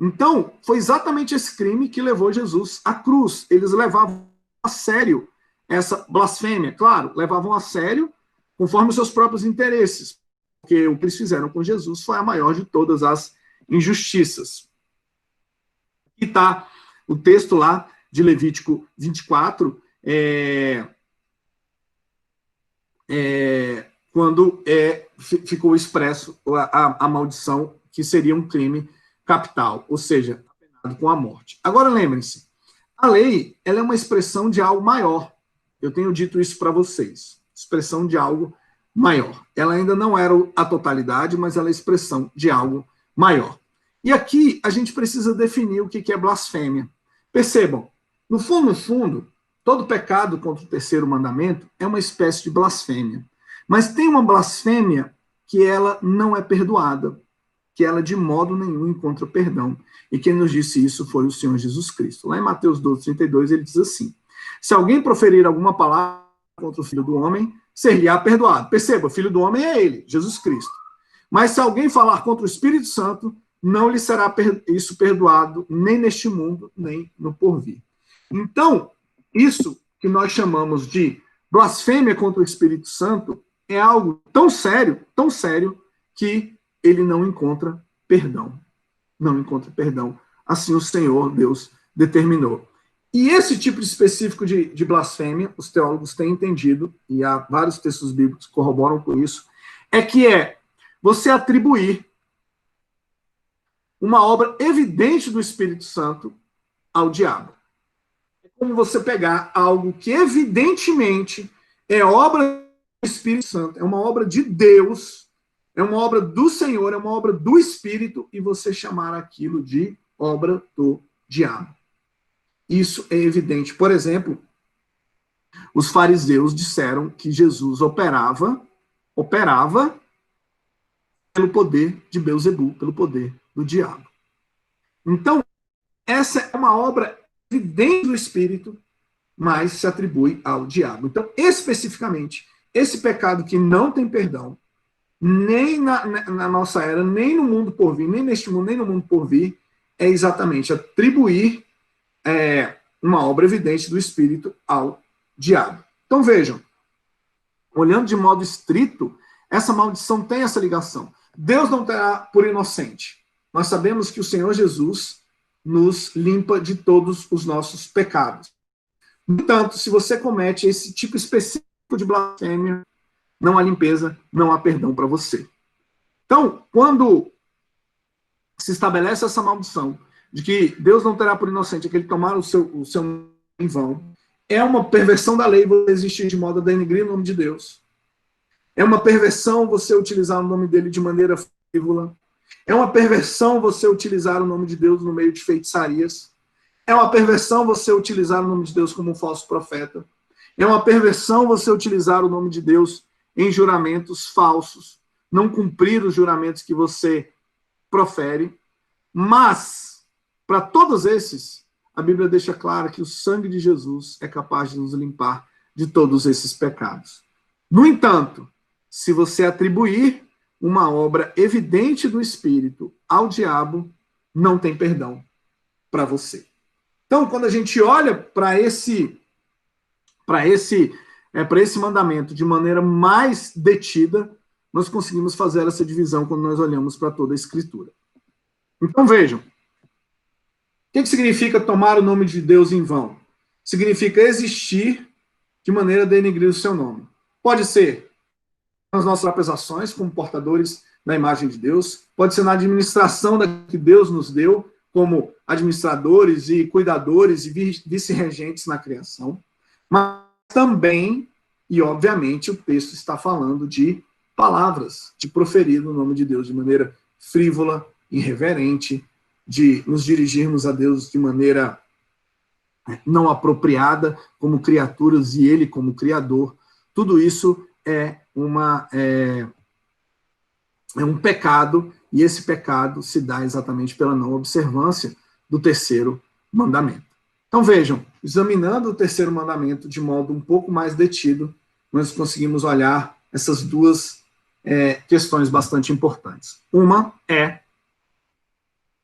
Então, foi exatamente esse crime que levou Jesus à cruz. Eles levavam a sério essa blasfêmia. Claro, levavam a sério conforme os seus próprios interesses. Porque o que eles fizeram com Jesus foi a maior de todas as injustiças. Aqui está o texto lá de Levítico 24, quando ficou expresso a maldição, que seria um crime capital, ou seja, apenado com a morte. Agora lembrem-se, a lei ela é uma expressão de algo maior. Eu tenho dito isso para vocês. Expressão de algo maior. Ela ainda não era a totalidade, mas ela é expressão de algo maior. E aqui a gente precisa definir o que é blasfêmia. Percebam, no fundo, todo pecado contra o terceiro mandamento é uma espécie de blasfêmia. Mas tem uma blasfêmia que ela não é perdoada, que ela de modo nenhum encontra perdão. E quem nos disse isso foi o Senhor Jesus Cristo. Lá em Mateus 12, 32, ele diz assim: se alguém proferir alguma palavra contra o Filho do Homem, ser-lhe-á perdoado. Perceba, o Filho do Homem é ele, Jesus Cristo. Mas se alguém falar contra o Espírito Santo, não lhe será isso perdoado, nem neste mundo, nem no porvir. Então, isso que nós chamamos de blasfêmia contra o Espírito Santo é algo tão sério, que ele não encontra perdão. Não encontra perdão. Assim o Senhor, Deus, determinou. E esse tipo específico de blasfêmia, os teólogos têm entendido, e há vários textos bíblicos que corroboram com isso, é você atribuir uma obra evidente do Espírito Santo ao diabo. É como você pegar algo que evidentemente é obra do Espírito Santo, é uma obra de Deus, é uma obra do Senhor, é uma obra do Espírito, e você chamar aquilo de obra do diabo. Isso é evidente. Por exemplo, os fariseus disseram que Jesus operava pelo poder de Belzebu, pelo poder do diabo. Então, essa é uma obra evidente do Espírito, mas se atribui ao diabo. Então, especificamente, esse pecado que não tem perdão, nem na nossa era, nem no mundo por vir, nem neste mundo, nem no mundo por vir, é exatamente atribuir uma obra evidente do Espírito ao diabo. Então, vejam, olhando de modo estrito, essa maldição tem essa ligação. Deus não terá por inocente. Nós sabemos que o Senhor Jesus nos limpa de todos os nossos pecados. No entanto, se você comete esse tipo específico de blasfêmia, não há limpeza, não há perdão para você. Então, quando se estabelece essa maldição de que Deus não terá por inocente aquele que tomar o seu em vão, é uma perversão da lei você existir de modo a denegrir o nome de Deus. É uma perversão você utilizar o nome dele de maneira frívola. É uma perversão você utilizar o nome de Deus no meio de feitiçarias. É uma perversão você utilizar o nome de Deus como um falso profeta. É uma perversão você utilizar o nome de Deus em juramentos falsos. Não cumprir os juramentos que você profere. Mas, para todos esses, a Bíblia deixa claro que o sangue de Jesus é capaz de nos limpar de todos esses pecados. No entanto, se você atribuir uma obra evidente do Espírito ao diabo, não tem perdão para você. Então, quando a gente olha para esse para esse mandamento de maneira mais detida, nós conseguimos fazer essa divisão quando nós olhamos para toda a Escritura. Então vejam, o que significa tomar o nome de Deus em vão? Significa existir de maneira a denegrir o seu nome. Pode ser nas nossas próprias ações, como portadores da imagem de Deus, pode ser na administração que Deus nos deu, como administradores e cuidadores e vice-regentes na criação, mas também, e obviamente o texto está falando de palavras, de proferir no nome de Deus de maneira frívola, irreverente, de nos dirigirmos a Deus de maneira não apropriada, como criaturas e Ele como Criador. Tudo isso é um pecado, e esse pecado se dá exatamente pela não observância do terceiro mandamento. Então vejam, examinando o terceiro mandamento de modo um pouco mais detido, nós conseguimos olhar essas duas questões bastante importantes. Uma é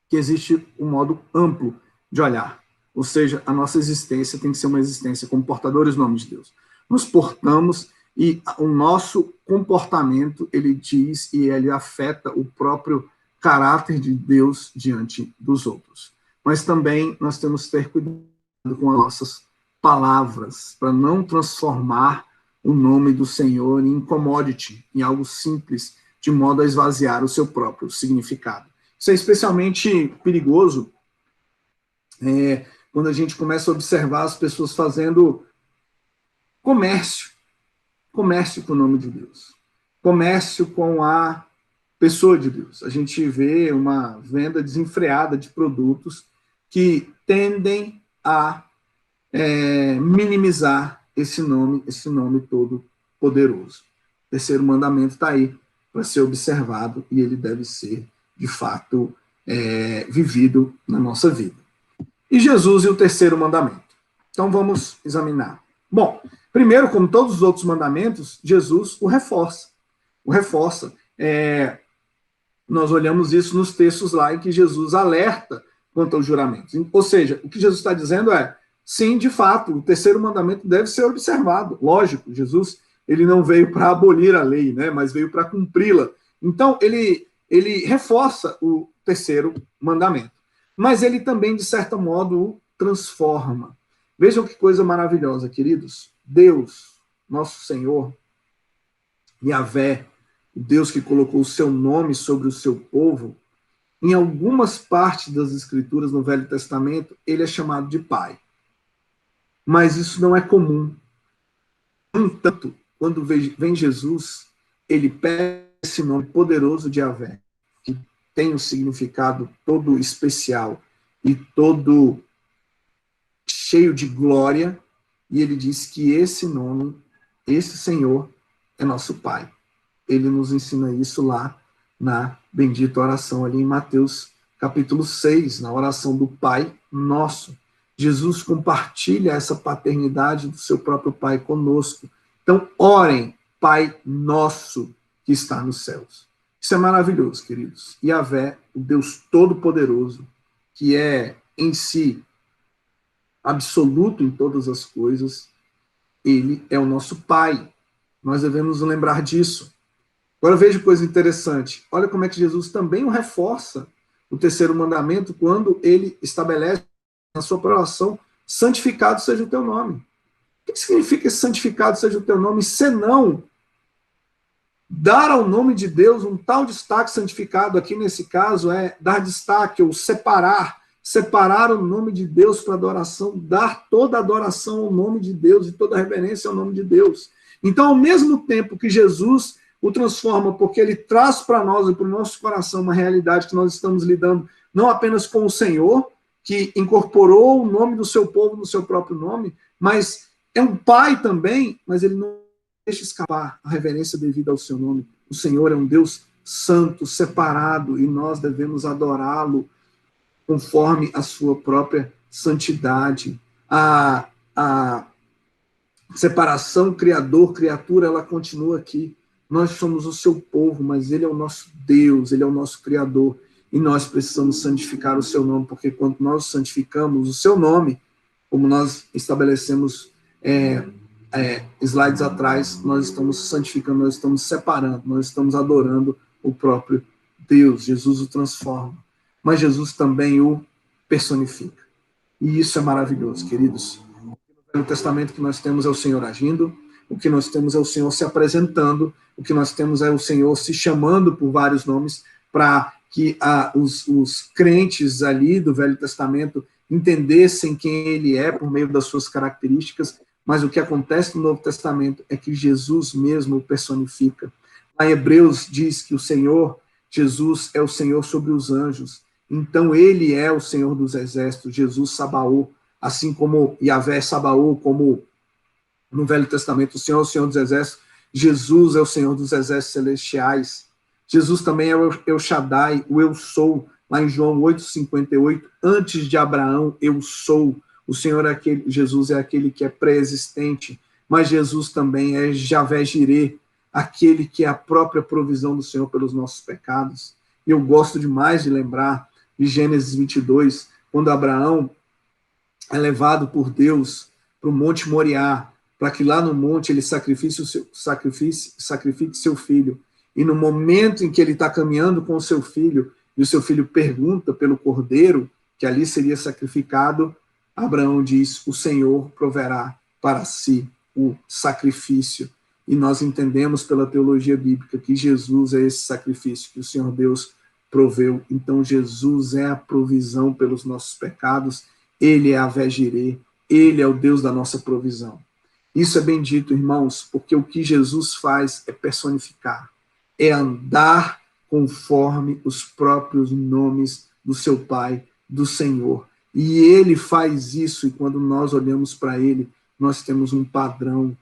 que existe um modo amplo de olhar, ou seja, a nossa existência tem que ser uma existência como portadores do nome de Deus. Nos portamos e o nosso comportamento, ele diz e ele afeta o próprio caráter de Deus diante dos outros. Mas também nós temos que ter cuidado com as nossas palavras, para não transformar o nome do Senhor em commodity, em algo simples, de modo a esvaziar o seu próprio significado. Isso é especialmente perigoso quando a gente começa a observar as pessoas fazendo comércio com o nome de Deus, comércio com a pessoa de Deus. A gente vê uma venda desenfreada de produtos que tendem a minimizar esse nome todo poderoso. O terceiro mandamento está aí para ser observado e ele deve ser, de fato, vivido na nossa vida. E Jesus e o terceiro mandamento. Então vamos examinar. Bom, primeiro, como todos os outros mandamentos, Jesus o reforça. Nós olhamos isso nos textos lá em que Jesus alerta quanto aos juramentos. Ou seja, o que Jesus está dizendo é, sim, de fato, o terceiro mandamento deve ser observado. Lógico, Jesus ele não veio para abolir a lei, né, mas veio para cumpri-la. Então, ele reforça o terceiro mandamento. Mas ele também, de certo modo, o transforma. Vejam que coisa maravilhosa, queridos. Deus, nosso Senhor, Yahvé, o Deus que colocou o seu nome sobre o seu povo, em algumas partes das Escrituras no Velho Testamento, ele é chamado de Pai. Mas isso não é comum. No entanto, quando vem Jesus, ele pega esse nome poderoso de Yahvé, que tem um significado todo especial e todo cheio de glória, e ele diz que esse nome, esse Senhor, é nosso Pai. Ele nos ensina isso lá na bendita oração ali em Mateus capítulo 6, na oração do Pai Nosso. Jesus compartilha essa paternidade do seu próprio Pai conosco. Então, orem, Pai Nosso que está nos céus. Isso é maravilhoso, queridos. Yahvé, o Deus Todo-Poderoso, que é em si absoluto em todas as coisas, ele é o nosso Pai. Nós devemos nos lembrar disso. Agora veja coisa interessante. Olha como é que Jesus também o reforça, o terceiro mandamento, quando ele estabelece na sua oração, santificado seja o teu nome. O que significa esse santificado seja o teu nome, senão dar ao nome de Deus um tal destaque santificado, aqui nesse caso é dar destaque ou separar o nome de Deus para adoração, dar toda a adoração ao nome de Deus e toda a reverência ao nome de Deus. Então, ao mesmo tempo que Jesus o transforma, porque ele traz para nós e para o nosso coração uma realidade que nós estamos lidando não apenas com o Senhor, que incorporou o nome do seu povo no seu próprio nome, mas é um Pai também, mas ele não deixa escapar a reverência devida ao seu nome. O Senhor é um Deus santo, separado, e nós devemos adorá-lo conforme a sua própria santidade. A separação criador-criatura, ela continua aqui. Nós somos o seu povo, mas ele é o nosso Deus, ele é o nosso Criador, e nós precisamos santificar o seu nome, porque quando nós santificamos o seu nome, como nós estabelecemos slides atrás, nós estamos santificando, nós estamos separando, nós estamos adorando o próprio Deus. Jesus o transforma, mas Jesus também o personifica. E isso é maravilhoso, queridos. No Velho Testamento que nós temos é o Senhor agindo, o que nós temos é o Senhor se apresentando, o que nós temos é o Senhor se chamando por vários nomes para que os crentes ali do Velho Testamento entendessem quem ele é por meio das suas características, mas o que acontece no Novo Testamento é que Jesus mesmo o personifica. Lá em Hebreus diz que o Senhor, Jesus, é o Senhor sobre os anjos, então ele é o Senhor dos exércitos, Jesus Sabaô, assim como Yahvé Sabaô, como no Velho Testamento o Senhor é o Senhor dos exércitos, Jesus é o Senhor dos exércitos celestiais. Jesus também é o El Shaddai, o Eu Sou, lá em João 8,58, antes de Abraão, eu sou. O Senhor é aquele, Jesus é aquele que é pré-existente, mas Jesus também é Javé Jirê, aquele que é a própria provisão do Senhor pelos nossos pecados. E eu gosto demais de lembrar de Gênesis 22, quando Abraão é levado por Deus para o Monte Moriá, para que lá no monte ele sacrifique seu filho. E no momento em que ele está caminhando com o seu filho, e o seu filho pergunta pelo cordeiro, que ali seria sacrificado, Abraão diz, o Senhor proverá para si o sacrifício. E nós entendemos pela teologia bíblica que Jesus é esse sacrifício que o Senhor Deus proveu. Então Jesus é a provisão pelos nossos pecados, ele é a Vegirê, ele é o Deus da nossa provisão. Isso é bendito, irmãos, porque o que Jesus faz é personificar, é andar conforme os próprios nomes do seu Pai, do Senhor. E ele faz isso, e quando nós olhamos para ele, nós temos um padrão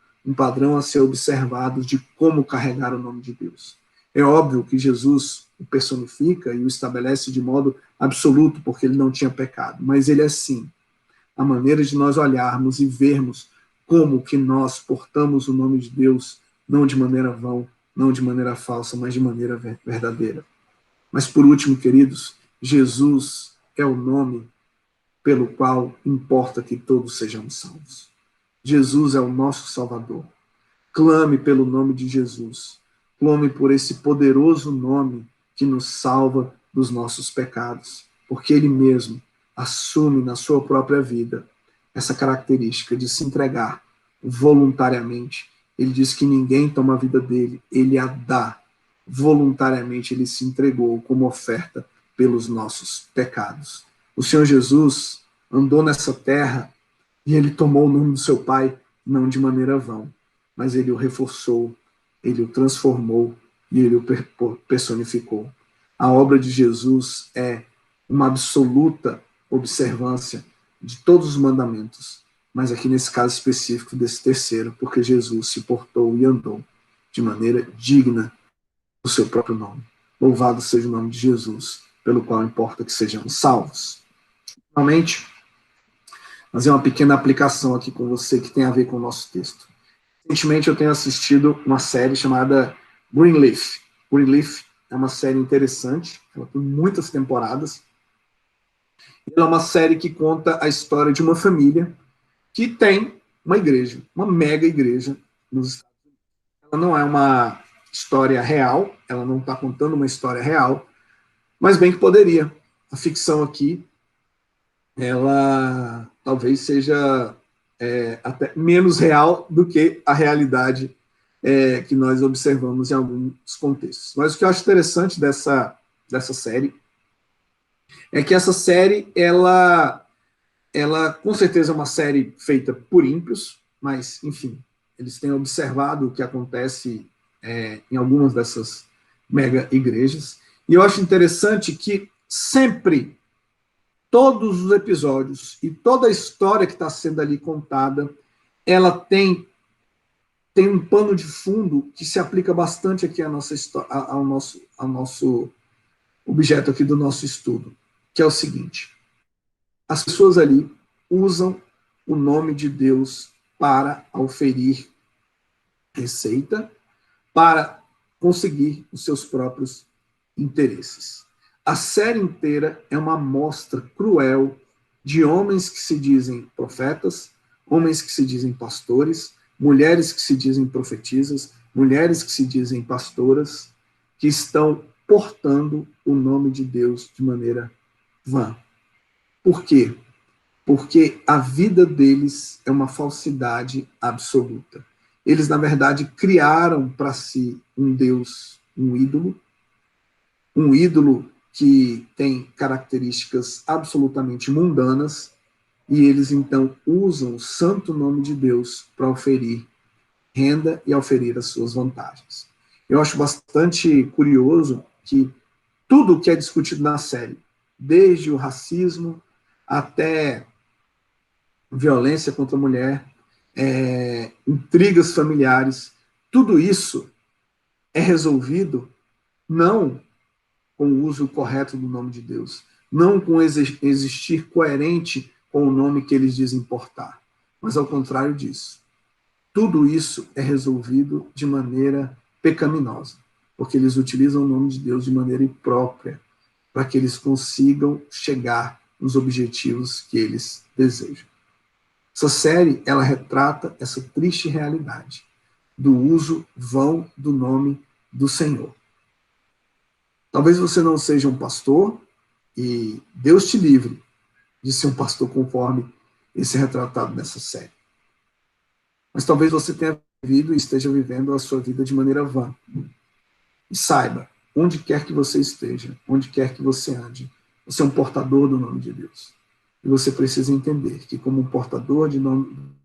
a ser observado de como carregar o nome de Deus. É óbvio que Jesus o personifica e o estabelece de modo absoluto, porque ele não tinha pecado, mas ele é sim a maneira de nós olharmos e vermos como que nós portamos o nome de Deus, não de maneira vã, não de maneira falsa, mas de maneira verdadeira. Mas por último, queridos, Jesus é o nome pelo qual importa que todos sejamos salvos. Jesus é o nosso Salvador. Clame pelo nome de Jesus. Clame por esse poderoso nome que nos salva dos nossos pecados, porque ele mesmo assume na sua própria vida essa característica de se entregar voluntariamente. Ele diz que ninguém toma a vida dele, ele a dá. Voluntariamente ele se entregou como oferta pelos nossos pecados. O Senhor Jesus andou nessa terra e ele tomou o nome do seu Pai, não de maneira vã, mas ele o reforçou, ele o transformou e ele o personificou. A obra de Jesus é uma absoluta observância de todos os mandamentos, mas aqui nesse caso específico desse terceiro, porque Jesus se portou e andou de maneira digna do seu próprio nome. Louvado seja o nome de Jesus, pelo qual importa que sejamos salvos. Finalmente, fazer uma pequena aplicação aqui com você que tem a ver com o nosso texto. Recentemente eu tenho assistido uma série chamada Greenleaf. Greenleaf é uma série interessante, ela tem muitas temporadas. Ela é uma série que conta a história de uma família que tem uma igreja, uma mega igreja nos Estados Unidos. Ela não é uma história real, ela não está contando uma história real, mas bem que poderia. A ficção aqui, ela talvez seja até menos real do que a realidade que nós observamos em alguns contextos. Mas o que eu acho interessante dessa série é que essa série, ela com certeza é uma série feita por ímpios, mas, enfim, eles têm observado o que acontece em algumas dessas mega igrejas. E eu acho interessante que sempre, todos os episódios e toda a história que está sendo ali contada, ela tem um pano de fundo que se aplica bastante aqui à nossa história, ao nosso objeto aqui do nosso estudo, que é o seguinte: as pessoas ali usam o nome de Deus para auferir receita, para conseguir os seus próprios interesses. A série inteira é uma amostra cruel de homens que se dizem profetas, homens que se dizem pastores, mulheres que se dizem profetisas, mulheres que se dizem pastoras, que estão portando o nome de Deus de maneira vã. Por quê? Porque a vida deles é uma falsidade absoluta. Eles, na verdade, criaram para si um Deus, um ídolo que tem características absolutamente mundanas, e eles então usam o santo nome de Deus para oferir renda e oferir as suas vantagens. Eu acho bastante curioso que tudo o que é discutido na série, desde o racismo até violência contra a mulher, intrigas familiares, tudo isso é resolvido não com o uso correto do nome de Deus, não com existir coerente com o nome que eles dizem portar, mas ao contrário disso. Tudo isso é resolvido de maneira pecaminosa, porque eles utilizam o nome de Deus de maneira imprópria, para que eles consigam chegar nos objetivos que eles desejam. Essa série, ela retrata essa triste realidade do uso vão do nome do Senhor. Talvez você não seja um pastor, e Deus te livre de ser um pastor conforme esse retratado nessa série. Mas talvez você tenha vivido e esteja vivendo a sua vida de maneira vã. E saiba, onde quer que você esteja, onde quer que você ande, você é um portador do nome de Deus. E você precisa entender que, como um portador do nome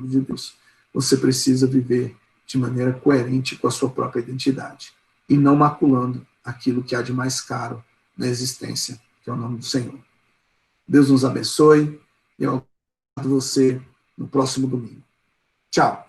de Deus, você precisa viver de maneira coerente com a sua própria identidade e não maculando aquilo que há de mais caro na existência, que é o nome do Senhor. Deus nos abençoe e eu aguardo você no próximo domingo. Tchau!